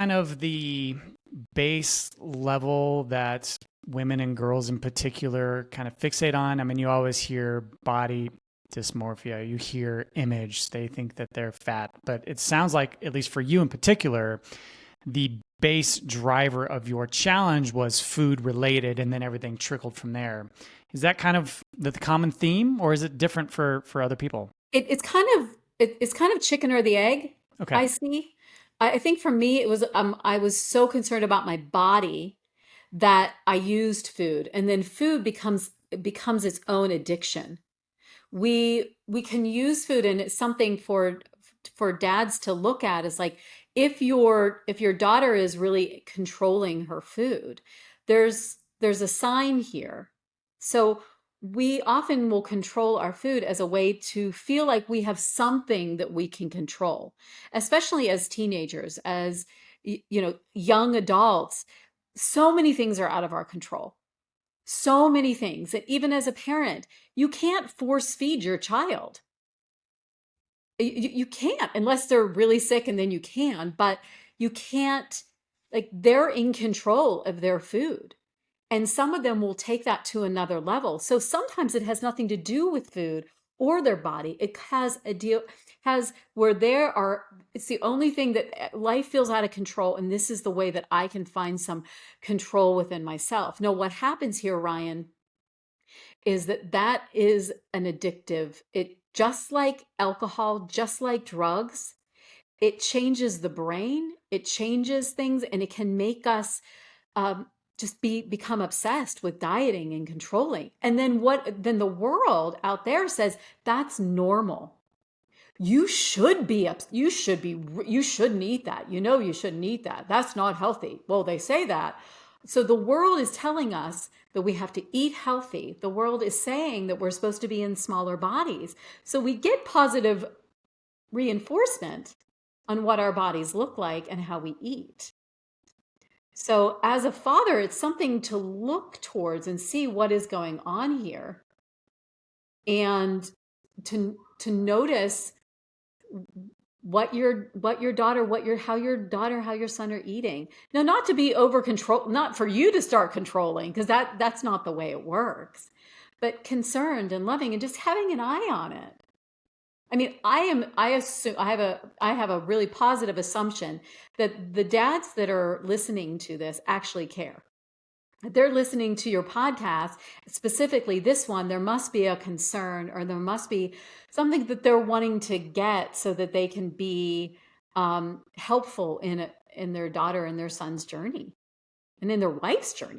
kind of the base level that women and girls in particular kind of fixate on? I mean, you always hear body dysmorphia, you hear image, they think that they're fat, but it sounds like, at least for you in particular, the base driver of your challenge was food related and then everything trickled from there. Is that kind of the common theme, or is it different for other people? It's kind of chicken or the egg, Okay. I see. I think for me it was I was so concerned about my body that I used food, and then food becomes its own addiction. We can use food, and it's something for dads to look at, is like, if your daughter is really controlling her food, there's a sign here. So we often will control our food as a way to feel like we have something that we can control, especially as teenagers, as young adults. So many things are out of our control, so many things that even as a parent, you can't force feed your child. You can't, unless they're really sick, and then you can, but you can't. Like, they're in control of their food, and some of them will take that to another level. So sometimes it has nothing to do with food or their body. It has where there are, it's the only thing that life feels out of control, and this is the way that I can find some control within myself. No, what happens here, Ryan, is that is an addictive. It, just like alcohol, just like drugs, it changes the brain, it changes things, and it can make us just become obsessed with dieting and controlling. And then the world out there says that's normal. You shouldn't eat that. You shouldn't eat that. That's not healthy. Well, they say that. So the world is telling us that we have to eat healthy. The world is saying that we're supposed to be in smaller bodies. So we get positive reinforcement on what our bodies look like and how we eat. So as a father, it's something to look towards and see what is going on here, and to notice what your daughter, how your son are eating. Now, not to be over control, not for you to start controlling, because that's not the way it works, but concerned and loving and just having an eye on it. I mean, I assume, I have a really positive assumption that the dads that are listening to this actually care. If they're listening to your podcast, specifically this one, there must be a concern, or there must be something that they're wanting to get so that they can be helpful in their daughter and their son's journey, and in their wife's journey.